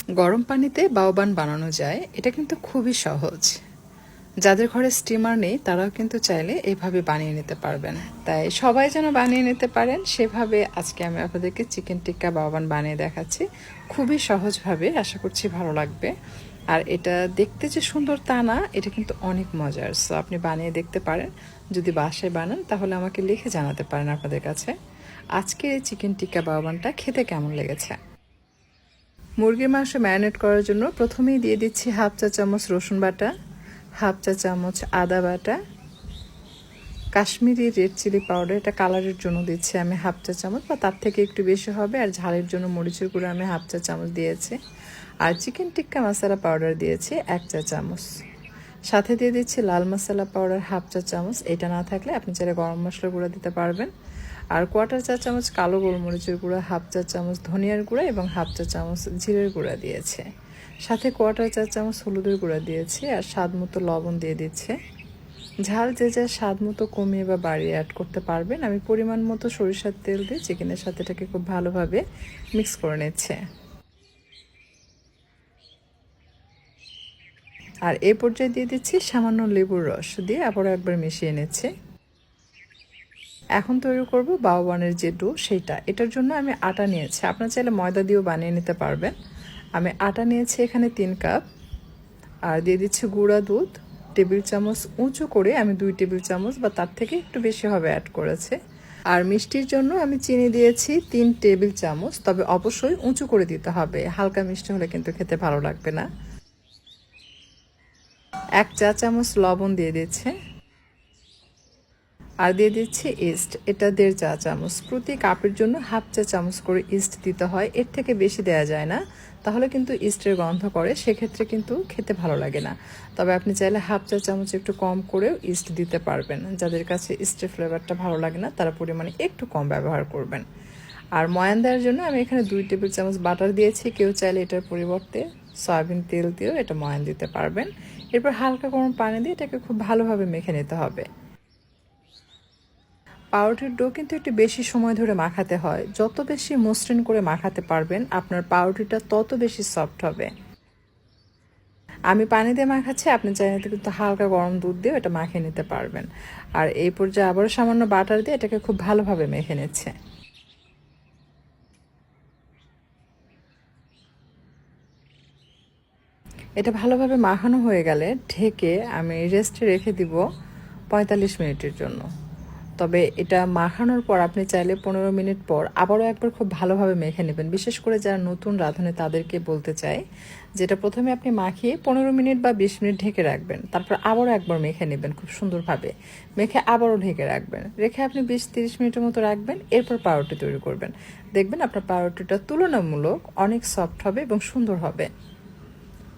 গরম পানিতে বাওবান বানানো যায়, এটা কিন্তু খুবই সহজ। যাদের ঘরে স্টিমার নেই তারাও কিন্তু চাইলে এইভাবে বানিয়ে নিতে পারবেন। তাই সবাই যেন বানিয়ে নিতে পারেন সেভাবে আজকে আমি আপনাদেরকে চিকেন টিক্কা বাওবান বানিয়ে দেখাচ্ছি, খুবই সহজভাবে। আশা করছি ভালো লাগবে। আর এটা দেখতে যে সুন্দর তা না, এটা কিন্তু অনেক মজার। সো আপনি বানিয়ে দেখতে পারেন। যদি বাসায় বানান তাহলে আমাকে লিখে জানাতে পারেন আপনাদের কাছে আজকের এই চিকেন টিক্কা বাওবানটা খেতে কেমন লেগেছে। মুরগির মাংস ম্যারিনেট করার জন্য প্রথমেই দিয়ে দিচ্ছি হাফ চা চামচ রসুন বাটা, হাফ চা চামচ আদা বাটা, কাশ্মীরি রেড চিলি পাউডার, এটা কালারের জন্য দিচ্ছি আমি হাফ চা চামচ বা তার থেকে একটু বেশি হবে। আর ঝালের জন্য মরিচের গুঁড়ো আমি হাফ চা চামচ দিয়েছি। আর চিকেন টিক্কা মশলা পাউডার দিয়েছি 1 চা চামচ। সাথে দিয়ে দিচ্ছি লাল মশলা পাউডার হাফ চা চামচ। এটা না থাকলে আপনি চাইলে গরম মশলা গুঁড়ো দিতে পারবেন। আর কোয়ার্টার চা চামচ কালো গোলমরিচের গুঁড়া, হাফ চা চামচ ধনিয়ার গুঁড়া এবং হাফ চা চামচ জিরের গুঁড়া দিয়েছে। সাথে কোয়ার্টার চা চামচ হলুদের গুঁড়া দিয়েছি। আর স্বাদ মতো লবণ দিয়ে দিচ্ছে। ঝাল যে যা স্বাদ মতো কমিয়ে বা বাড়িয়ে অ্যাড করতে পারবেন। আমি পরিমাণ মতো সরিষার তেল দিয়ে চিকেনের সাথে এটাকে খুব ভালোভাবে মিক্স করে নিচ্ছে। আর এই পর্যায়ে দিয়ে দিচ্ছি সামান্য লেবুর রস দিয়ে আবারও একবার মিশিয়ে নিচ্ছে। এখন তৈরি করব বাওবানের যে ডো সেইটা। এটার জন্য আমি আটা নিয়েছি, আপনার চাইলে ময়দা দিয়েও বানিয়ে নিতে পারবেন। আমি আটা নিয়েছি এখানে 3 কাপ। আর দিয়ে দিচ্ছি গুঁড়া দুধ টেবিল চামচ উঁচু করে, আমি 2 টেবিল চামচ বা তার থেকে একটু বেশি হবে অ্যাড করেছে। আর মিষ্টির জন্য আমি চিনি দিয়েছি 3 টেবিল চামচ, তবে অবশ্যই উঁচু করে দিতে হবে, হালকা মিষ্টি হলে কিন্তু খেতে ভালো লাগবে না। 1 চা চামচ লবণ দিয়ে দিচ্ছে। আর দিয়ে দিচ্ছি ইস্ট, এটা 1.5 চা চামচ। প্রতি কাপের জন্য হাফ চা চামচ করে ইস্ট দিতে হয়, এর থেকে বেশি দেওয়া যায় না, তাহলে কিন্তু ইস্টের গন্ধ করে, সেক্ষেত্রে কিন্তু খেতে ভালো লাগে না। তবে আপনি চাইলে হাফ চা চামচ একটু কম করেও ইস্ট দিতে পারবেন। যাদের কাছে ইস্টের ফ্লেভারটা ভালো লাগে না তারা পরিমাণে একটু কম ব্যবহার করবেন। আর ময়ান দেওয়ার জন্য আমি এখানে 2 টেবিল চামচ বাটার দিয়েছি। কেউ চাইলে এটার পরিবর্তে সয়াবিন তেল দিয়েও এটা ময়ান দিতে পারবেন। এরপর হালকা গরম পানি দিয়ে এটাকে খুব ভালোভাবে মেখে নিতে হবে। পাউরুটির ডো কিন্তু একটু বেশি সময় ধরে মাখাতে হয়। যত বেশি মসৃণ করে মাখাতে পারবেন আপনার পাউরুটিটা তত বেশি সফট হবে। আমি পানি দিয়ে মাখাচ্ছি, আপনি চাইলে কিন্তু হালকা গরম দুধ দিয়ে এটা মাখিয়ে নিতে পারবেন। আর এই পর্যায়ে আবারও সামান্য বাটার দিয়ে এটাকে খুব ভালোভাবে মেখে নিচ্ছে। এটা ভালোভাবে মাখানো হয়ে গেলে ঢেকে আমি রেস্টে রেখে দিব 45 মিনিটের জন্য। তবে এটা মাখানোর পর আপনি চাইলে 15 মিনিট পর আবারও একবার খুব ভালোভাবে মেখে নেবেন। বিশেষ করে যারা নতুন রাঁধুনি তাদেরকে বলতে চাই, যেটা প্রথমে আপনি মাখিয়ে 15 মিনিট বা 20 মিনিট ঢেকে রাখবেন, তারপর আবারও একবার মেখে নেবেন খুব সুন্দরভাবে, মেখে আবারও ঢেকে রাখবেন। রেখে আপনি 20-30 মিনিটের মতো রাখবেন। এরপর পাউরুটি তৈরি করবেন। দেখবেন আপনার পাউরুটিটা তুলনামূলক অনেক সফট হবে এবং সুন্দর হবে।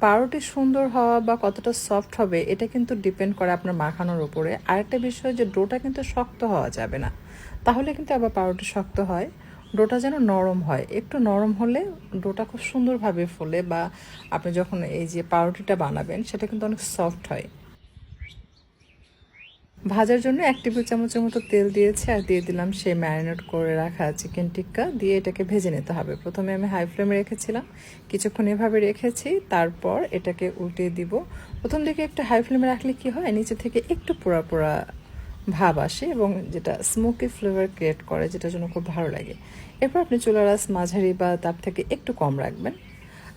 পাউরুটি সুন্দর হওয়া বা কতটা সফট হবে এটা কিন্তু ডিপেন্ড করে আপনার মাখানোর উপরে। আরেকটা বিষয় যে ডোটা কিন্তু শক্ত হওয়া যাবে না, তাহলে কিন্তু আবার পাউরুটি শক্ত হয়। ডোটা যেন নরম হয়, একটু নরম হলে ডোটা খুব সুন্দরভাবে ফোলে, বা আপনি যখন এই যে পাউরুটিটা বানাবেন সেটা কিন্তু অনেক সফট হয়। ভাজার জন্য 1 টেবিল চামচের মতো তেল দিয়েছি। আর দিয়ে দিলাম সেই ম্যারিনেট করে রাখা চিকেন টিক্কা, দিয়ে এটাকে ভেজে নিতে হবে। প্রথমে আমি হাই ফ্লেমে রেখেছিলাম, কিছুক্ষণ এভাবে রেখেছি, তারপর এটাকে উল্টিয়ে দিব। প্রথম দিকে একটু হাই ফ্লেমে রাখলে কি হয়, নিচে থেকে একটু পোড়া পোড়া ভাব আসে এবং যেটা স্মোকি ফ্লেভার ক্রিয়েট করে, যেটার জন্য খুব ভালো লাগে। এরপর আপনি চুলার আঁচ মাঝারি বা তার থেকে একটু কম রাখবেন।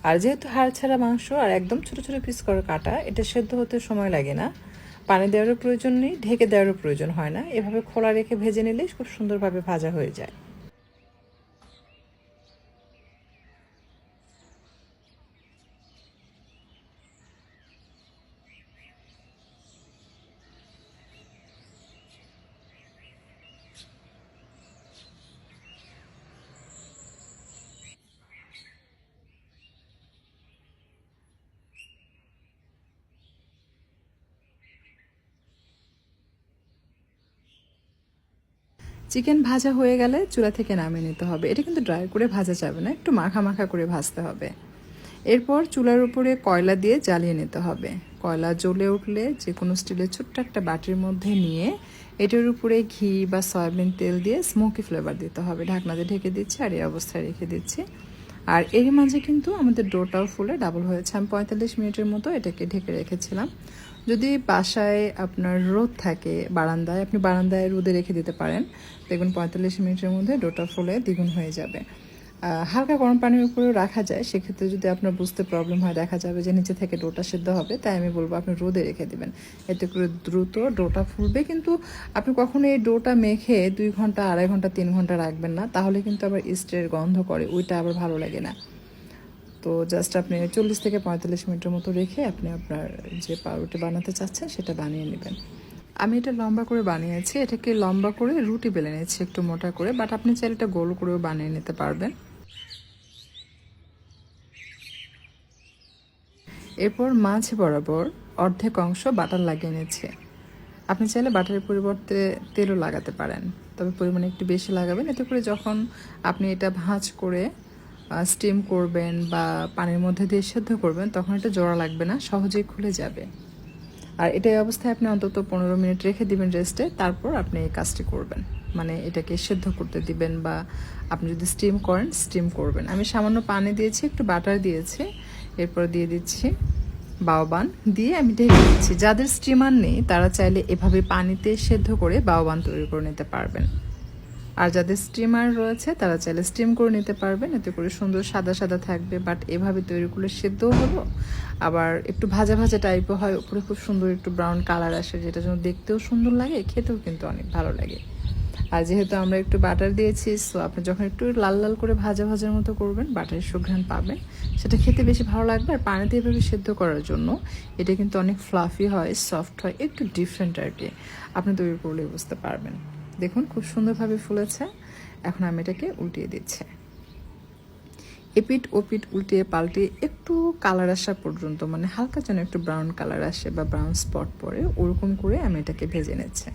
আর যেহেতু হাড় ছাড়া মাংস আর একদম ছোটো ছোটো পিস করে কাটা, এটা সেদ্ধ হতে সময় লাগে না। পানি দেওয়ারও প্রয়োজন নেই, ঢেকে দেওয়ারও প্রয়োজন হয় না। এভাবে খোলা রেখে ভেজে নিলে খুব সুন্দরভাবে ভাজা হয়ে যায়। চিকেন ভাজা হয়ে গেলে চুলা থেকে নামিয়ে নিতে হবে। এটা কিন্তু ড্রাই করে ভাজা যাবে না, একটু মাখা মাখা করে ভাজতে হবে। এরপর চুলার উপরে কয়লা দিয়ে জ্বালিয়ে নিতে হবে। কয়লা জ্বলে উঠলে যে কোনো স্টিলের ছোট্ট একটা বাটির মধ্যে নিয়ে এটার উপরে ঘি বা সয়াবিন তেল দিয়ে স্মোকি ফ্লেভার দিতে হবে। ঢাকনা দিয়ে ঢেকে দিচ্ছি আর এই অবস্থায় রেখে দিচ্ছি। আর এরই মাঝে কিন্তু আমাদের ডোটাও ফুলে ডাবল হয়েছে। আমি 45 মিনিটের মতো এটাকে ঢেকে রেখেছিলাম। যদি বাসায় আপনার রোদ থাকে বারান্দায়, আপনি বারান্দায় রোদে রেখে দিতে পারেন, দেখবেন 45 মিনিটের মধ্যে ডোটা ফুলে দ্বিগুণ হয়ে যাবে। হালকা গরম পানির উপরেও রাখা যায়, সেক্ষেত্রে যদি আপনার বুঝতে প্রবলেম হয়, দেখা যাবে যে নিচে থেকে ডোটা সিদ্ধ হবে, তাই আমি বলবো আপনি রোদে রেখে দিবেন, এতে করে দ্রুত ডোটা ফুলবে। কিন্তু আপনি কখনো এই ডোটা মেখে 2 ঘন্টা, 2.5 ঘন্টা, 3 ঘন্টা রাখবেন না, তাহলে কিন্তু আবার ইস্টের গন্ধ করে, ওইটা আবার ভালো লাগে না। তো জাস্ট আপনি 40 থেকে 45 মিনিটের মতো রেখে আপনি আপনার যে পাউরুটি বানাতে চাচ্ছেন সেটা বানিয়ে নেবেন। আমি এটা লম্বা করে বানিয়েছি, এটাকে লম্বা করে রুটি বেলে নিয়েছি একটু মোটা করে, বাট আপনি চাইলে এটা গোল করেও বানিয়ে নিতে পারবেন। এরপর মাঝ বরাবর অর্ধেক অংশ বাটার লাগিয়ে নিচ্ছে। আপনি চাইলে বাটারের পরিবর্তে তেলও লাগাতে পারেন, তবে পরিমাণে একটু বেশি লাগাবেন, এতে করে যখন আপনি এটা ভাঁজ করে স্টিম করবেন বা পানির মধ্যে দিয়ে সেদ্ধ করবেন, তখন এটা জোড়া লাগবে না, সহজেই খুলে যাবে। আর এটা এই অবস্থায় আপনি অন্তত 15 মিনিট রেখে দিবেন রেস্টে, তারপর আপনি এই কাজটি করবেন, মানে এটাকে সেদ্ধ করতে দিবেন, বা আপনি যদি স্টিম করেন স্টিম করবেন। আমি সামান্য পানি দিয়েছি, একটু বাটার দিয়েছি, এরপর দিয়ে দিচ্ছি বাওবান, দিয়ে আমি ঢেকে দিচ্ছি। যাদের স্টিমার নেই তারা চাইলে এভাবে পানিতে সেদ্ধ করে বাওবান তৈরি করে নিতে পারবেন, আর যাদের স্টিমার রয়েছে তারা চাইলে স্টিম করে নিতে পারবেন, এতে করে সুন্দর সাদা সাদা থাকবে। বাট এভাবে তৈরি করলে সেদ্ধও হলো, আবার একটু ভাজা ভাজা টাইপও হয়, উপরে খুব সুন্দর একটু ব্রাউন কালার আসে, যেটা যেন দেখতেও সুন্দর লাগে, খেতেও কিন্তু অনেক ভালো লাগে। আর যেহেতু আমরা একটু বাটার দিয়েছি, সো আপনি যখন একটু লাল লাল করে ভাজা ভাজার মতো করবেন, বাটারের সুঘ্রাণ পাবেন, সেটা খেতে বেশি ভালো লাগবে। আর পানিতে এভাবে সেদ্ধ করার জন্য এটা কিন্তু অনেক ফ্লাফি হয়, সফট হয়, একটু ডিফারেন্ট আর কি, আপনি তৈরি করলে বুঝতে পারবেন। দেখুন খুব সুন্দরভাবে ফুলেছে। এখন আমি এটাকে উল্টিয়ে দিচ্ছি, এপিট ওপিট উল্টিয়ে পাল্টিয়ে একটু কালার আসা পর্যন্ত, মানে হালকা যেন একটু ব্রাউন কালার আসে বা ব্রাউন স্পট পড়ে, ওরকম করে আমি এটাকে ভেজে নিচ্ছি।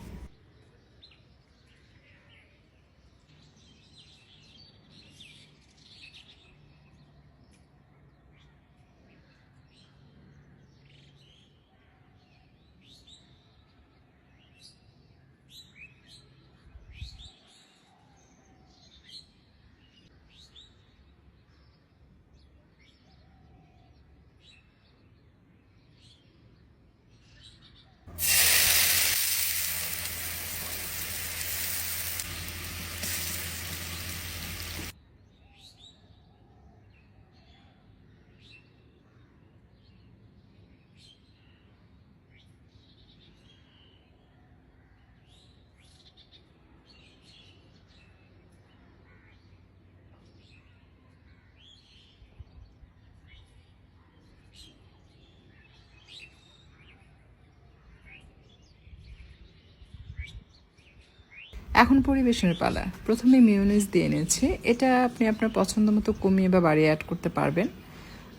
এখন পরিবেশনের পালা। প্রথমে মিউনিস দিয়ে নিয়েছি, এটা আপনি আপনার পছন্দ মতো কমিয়ে বা বাড়িয়ে অ্যাড করতে পারবেন।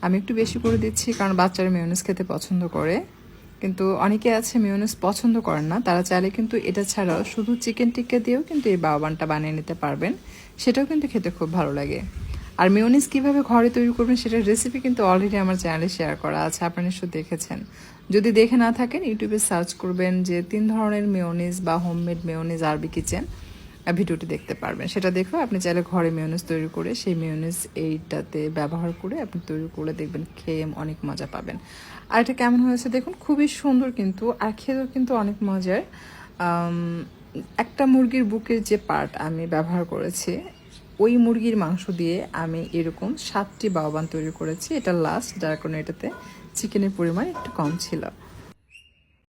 আমি একটু বেশি করে দিচ্ছি কারণ বাচ্চারা মিউনিস খেতে পছন্দ করে, কিন্তু অনেকে আছে মিউনিস পছন্দ করেন না, তারা চাইলে কিন্তু এটা ছাড়াও শুধু চিকেন টিক্কা দিয়েও কিন্তু এই বাওবানটা বানিয়ে নিতে পারবেন, সেটাও কিন্তু খেতে খুব ভালো লাগে। আর মিউনিস কীভাবে ঘরে তৈরি করবেন সেটার রেসিপি কিন্তু অলরেডি আমার চ্যানেলে শেয়ার করা আছে, আপনারা নিশ্চয়ই দেখেছেন। যদি দেখে না থাকেন ইউটিউবে সার্চ করবেন যে 3 ধরনের মিউনিস বা হোমমেড মিউনিস আরবি কিচেন, ভিডিওটি দেখতে পারবেন। সেটা দেখেও আপনি চাইলে ঘরে মিউনিস তৈরি করে সেই মিউনিস এইটাতে ব্যবহার করে আপনি তৈরি করে দেখবেন, খেয়ে অনেক মজা পাবেন। আর এটা কেমন হয়েছে দেখুন, খুবই সুন্দর কিন্তু, আর খেতেও কিন্তু অনেক মজার। একটা মুরগির বুকের যে পার্ট আমি ব্যবহার করেছি, ওই মুরগির মাংস দিয়ে আমি এরকম 7টি বাওবান তৈরি করেছি, এটা লাস্ট, যার কারণে এটাতে চিকেনের পরিমাণ একটু কম ছিল।